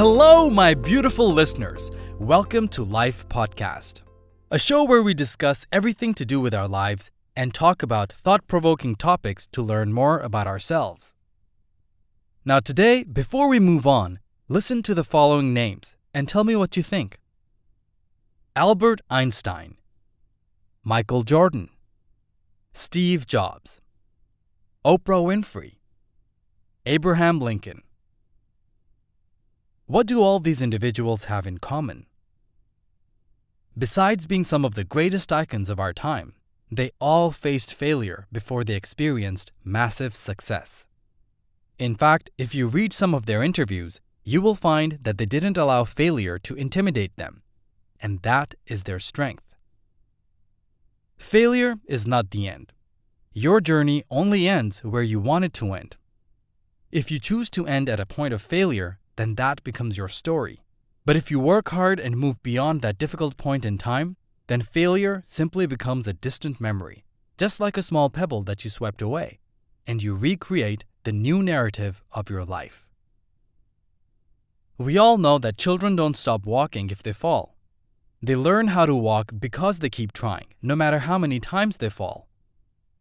Hello, my beautiful listeners. Welcome to Life Podcast, a show where we discuss everything to do with our lives and talk about thought-provoking topics to learn more about ourselves. Now today, before we move on, listen to the following names and tell me what you think. Albert Einstein, Michael Jordan, Steve Jobs, Oprah Winfrey, Abraham Lincoln. What do all these individuals have in common? Besides being some of the greatest icons of our time, they all faced failure before they experienced massive success. In fact, if you read some of their interviews, you will find that they didn't allow failure to intimidate them, and that is their strength. Failure is not the end. Your journey only ends where you want it to end. If you choose to end at a point of failure, then that becomes your story. But if you work hard and move beyond that difficult point in time, then failure simply becomes a distant memory, just like a small pebble that you swept away, and you recreate the new narrative of your life. We all know that children don't stop walking if they fall. They learn how to walk because they keep trying, no matter how many times they fall.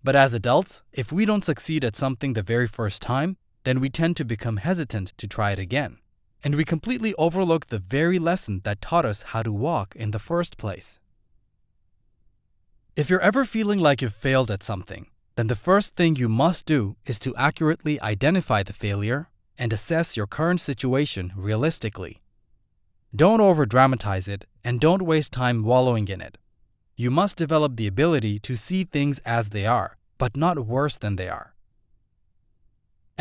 But as adults, if we don't succeed at something the very first time, then we tend to become hesitant to try it again. And we completely overlook the very lesson that taught us how to walk in the first place. If you're ever feeling like you've failed at something, then the first thing you must do is to accurately identify the failure and assess your current situation realistically. Don't over-dramatize it and don't waste time wallowing in it. You must develop the ability to see things as they are, but not worse than they are.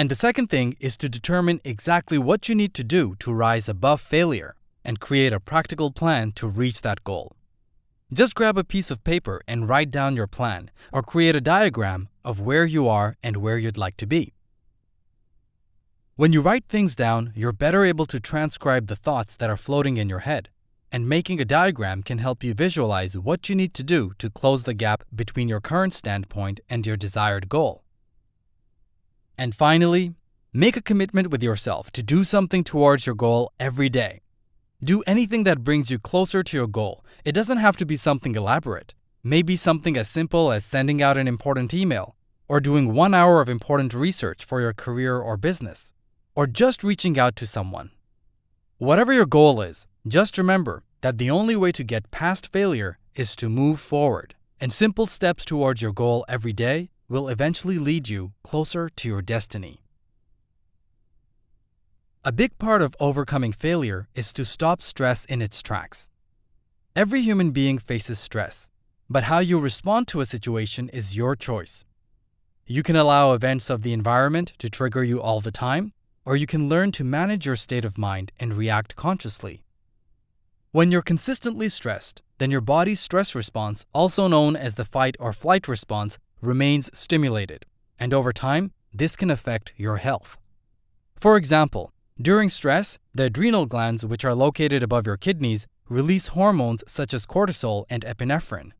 And the second thing is to determine exactly what you need to do to rise above failure and create a practical plan to reach that goal. Just grab a piece of paper and write down your plan or create a diagram of where you are and where you'd like to be. When you write things down, you're better able to transcribe the thoughts that are floating in your head, and making a diagram can help you visualize what you need to do to close the gap between your current standpoint and your desired goal. And finally, make a commitment with yourself to do something towards your goal every day. Do anything that brings you closer to your goal. It doesn't have to be something elaborate. Maybe something as simple as sending out an important email, or doing 1 hour of important research for your career or business, or just reaching out to someone. Whatever your goal is, just remember that the only way to get past failure is to move forward, and simple steps towards your goal every day will eventually lead you closer to your destiny. A big part of overcoming failure is to stop stress in its tracks. Every human being faces stress, but how you respond to a situation is your choice. You can allow events of the environment to trigger you all the time, or you can learn to manage your state of mind and react consciously. When you're consistently stressed, then your body's stress response, also known as the fight or flight response, remains stimulated, and over time, this can affect your health. For example, during stress, the adrenal glands, which are located above your kidneys, release hormones such as cortisol and epinephrine.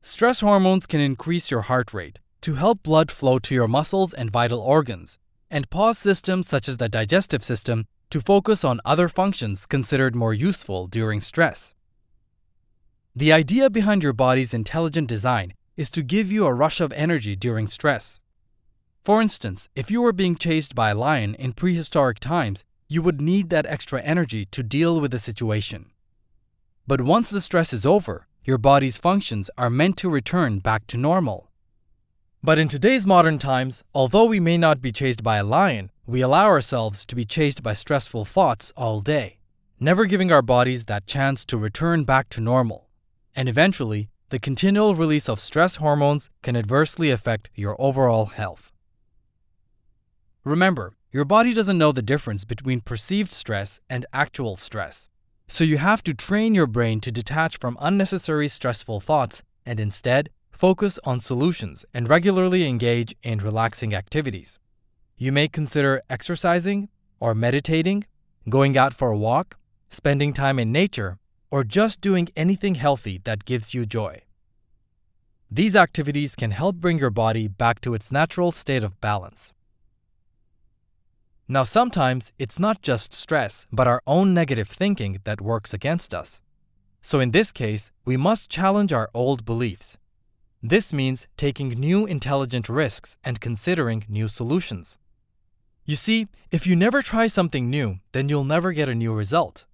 Stress hormones can increase your heart rate to help blood flow to your muscles and vital organs, and cause systems such as the digestive system to focus on other functions considered more useful during stress. The idea behind your body's intelligent design is to give you a rush of energy during stress. For instance, if you were being chased by a lion in prehistoric times, you would need that extra energy to deal with the situation. But once the stress is over, your body's functions are meant to return back to normal. But in today's modern times, although we may not be chased by a lion, we allow ourselves to be chased by stressful thoughts all day, never giving our bodies that chance to return back to normal. And eventually, the continual release of stress hormones can adversely affect your overall health. Remember, your body doesn't know the difference between perceived stress and actual stress. So you have to train your brain to detach from unnecessary stressful thoughts and instead focus on solutions and regularly engage in relaxing activities. You may consider exercising or meditating, going out for a walk, spending time in nature, or just doing anything healthy that gives you joy. These activities can help bring your body back to its natural state of balance. Now, sometimes it's not just stress, but our own negative thinking that works against us. So in this case, we must challenge our old beliefs. This means taking new intelligent risks and considering new solutions. You see, if you never try something new, then you'll never get a new result.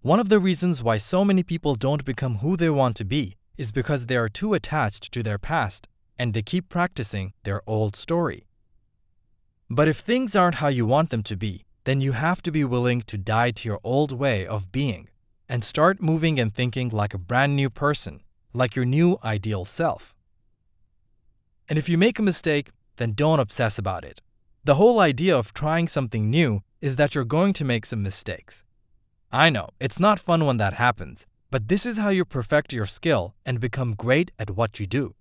One of the reasons why so many people don't become who they want to be is because they are too attached to their past and they keep practicing their old story. But if things aren't how you want them to be, then you have to be willing to die to your old way of being and start moving and thinking like a brand new person, like your new ideal self. And if you make a mistake, then don't obsess about it. The whole idea of trying something new is that you're going to make some mistakes. I know, it's not fun when that happens, but this is how you perfect your skill and become great at what you do.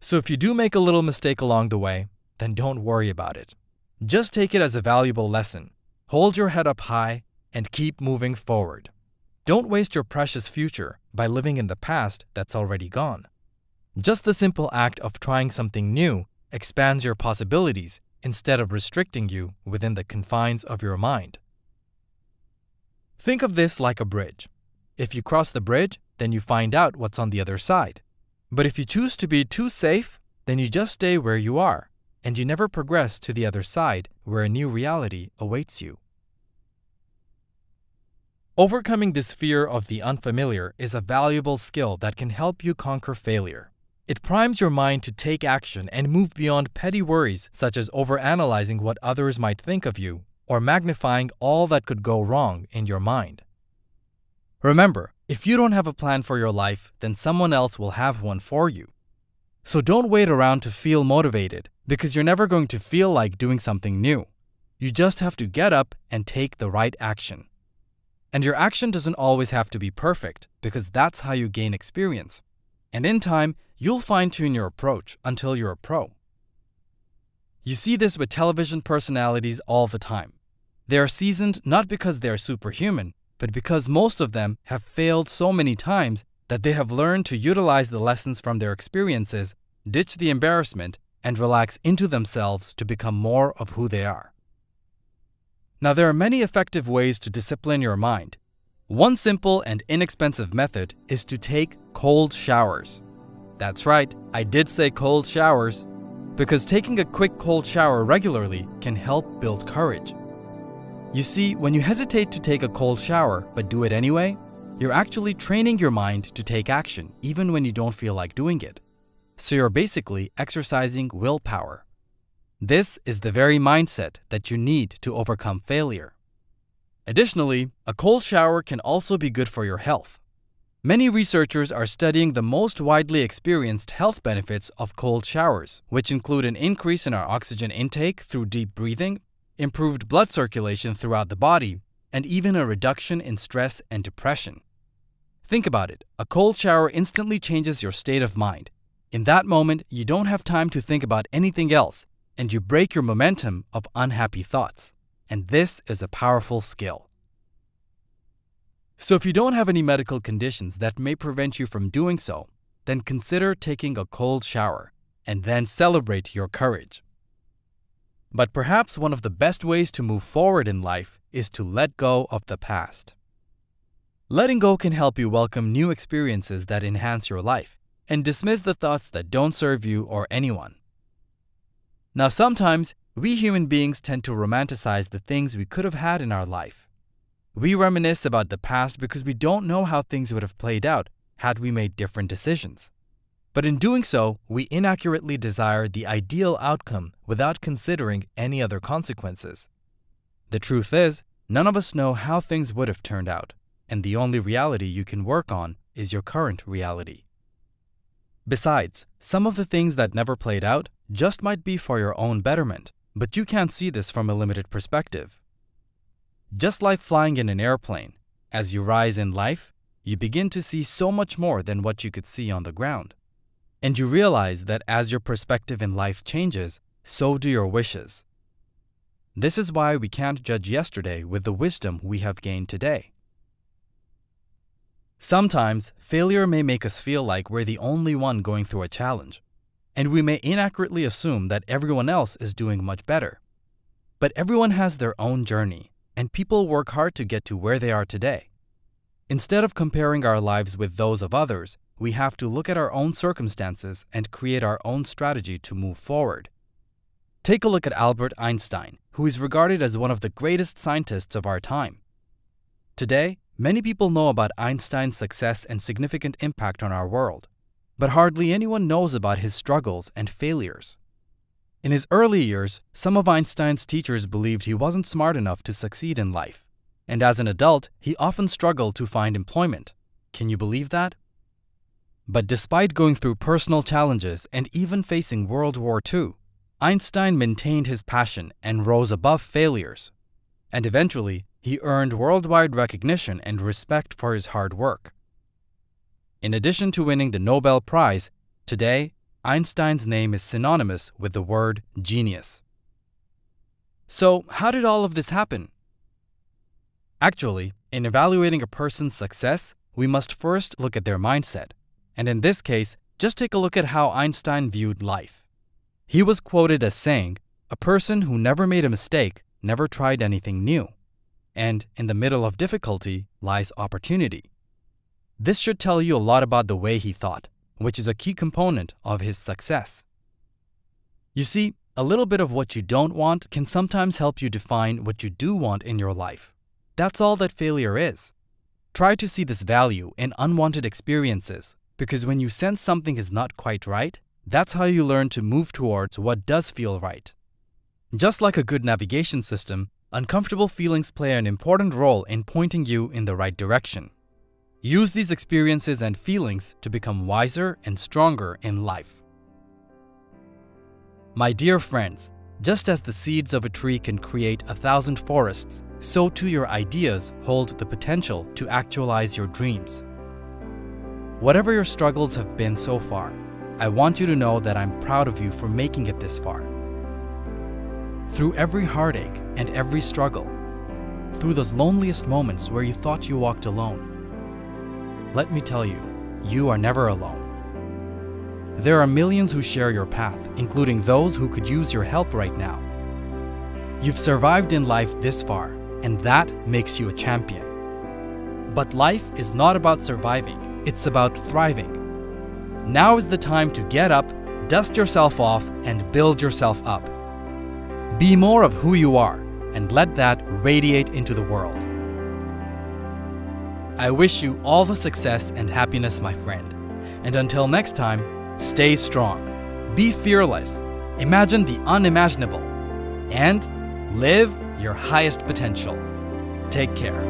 So if you do make a little mistake along the way, then don't worry about it. Just take it as a valuable lesson. Hold your head up high and keep moving forward. Don't waste your precious future by living in the past that's already gone. Just the simple act of trying something new expands your possibilities instead of restricting you within the confines of your mind. Think of this like a bridge. If you cross the bridge, then you find out what's on the other side. But if you choose to be too safe, then you just stay where you are, and you never progress to the other side where a new reality awaits you. Overcoming this fear of the unfamiliar is a valuable skill that can help you conquer failure. It primes your mind to take action and move beyond petty worries such as overanalyzing what others might think of you or magnifying all that could go wrong in your mind. Remember, if you don't have a plan for your life, then someone else will have one for you. So don't wait around to feel motivated because you're never going to feel like doing something new. You just have to get up and take the right action. And your action doesn't always have to be perfect because that's how you gain experience. And in time, you'll fine-tune your approach until you're a pro. You see this with television personalities all the time. They are seasoned not because they are superhuman, but because most of them have failed so many times that they have learned to utilize the lessons from their experiences, ditch the embarrassment, and relax into themselves to become more of who they are. Now, there are many effective ways to discipline your mind. One simple and inexpensive method is to take cold showers. That's right, I did say cold showers, because taking a quick cold shower regularly can help build courage. You see, when you hesitate to take a cold shower but do it anyway, you're actually training your mind to take action even when you don't feel like doing it. So you're basically exercising willpower. This is the very mindset that you need to overcome failure. Additionally, a cold shower can also be good for your health. Many researchers are studying the most widely experienced health benefits of cold showers, which include an increase in our oxygen intake through deep breathing, improved blood circulation throughout the body, and even a reduction in stress and depression. Think about it. A cold shower instantly changes your state of mind. In that moment, you don't have time to think about anything else, and you break your momentum of unhappy thoughts. And this is a powerful skill. So if you don't have any medical conditions that may prevent you from doing so, then consider taking a cold shower and then celebrate your courage. But perhaps one of the best ways to move forward in life is to let go of the past. Letting go can help you welcome new experiences that enhance your life and dismiss the thoughts that don't serve you or anyone. Now, sometimes we human beings tend to romanticize the things we could have had in our life. We reminisce about the past because we don't know how things would have played out had we made different decisions. But in doing so, we inaccurately desire the ideal outcome without considering any other consequences. The truth is, none of us know how things would have turned out, and the only reality you can work on is your current reality. Besides, some of the things that never played out just might be for your own betterment, but you can't see this from a limited perspective. Just like flying in an airplane, as you rise in life, you begin to see so much more than what you could see on the ground. And you realize that as your perspective in life changes, so do your wishes. This is why we can't judge yesterday with the wisdom we have gained today. Sometimes, failure may make us feel like we're the only one going through a challenge, and we may inaccurately assume that everyone else is doing much better. But everyone has their own journey, and people work hard to get to where they are today. Instead of comparing our lives with those of others, we have to look at our own circumstances and create our own strategy to move forward. Take a look at Albert Einstein, who is regarded as one of the greatest scientists of our time. Today, many people know about Einstein's success and significant impact on our world, but hardly anyone knows about his struggles and failures. In his early years, some of Einstein's teachers believed he wasn't smart enough to succeed in life, and as an adult, he often struggled to find employment. Can you believe that? But despite going through personal challenges and even facing World War II, Einstein maintained his passion and rose above failures. And eventually, he earned worldwide recognition and respect for his hard work. In addition to winning the Nobel Prize, today, Einstein's name is synonymous with the word genius. So, how did all of this happen? Actually, in evaluating a person's success, we must first look at their mindset. And in this case, just take a look at how Einstein viewed life. He was quoted as saying, "A person who never made a mistake never tried anything new. And in the middle of difficulty lies opportunity." This should tell you a lot about the way he thought, which is a key component of his success. You see, a little bit of what you don't want can sometimes help you define what you do want in your life. That's all that failure is. Try to see this value in unwanted experiences, because when you sense something is not quite right, that's how you learn to move towards what does feel right. Just like a good navigation system, uncomfortable feelings play an important role in pointing you in the right direction. Use these experiences and feelings to become wiser and stronger in life. My dear friends, just as the seeds of a tree can create 1,000 forests, so too your ideas hold the potential to actualize your dreams. Whatever your struggles have been so far, I want you to know that I'm proud of you for making it this far. Through every heartache and every struggle, through those loneliest moments where you thought you walked alone, let me tell you, you are never alone. There are millions who share your path, including those who could use your help right now. You've survived in life this far, and that makes you a champion. But life is not about surviving, it's about thriving. Now is the time to get up, dust yourself off, and build yourself up. Be more of who you are, and let that radiate into the world. I wish you all the success and happiness, my friend. And until next time, stay strong, be fearless, imagine the unimaginable, and live your highest potential. Take care.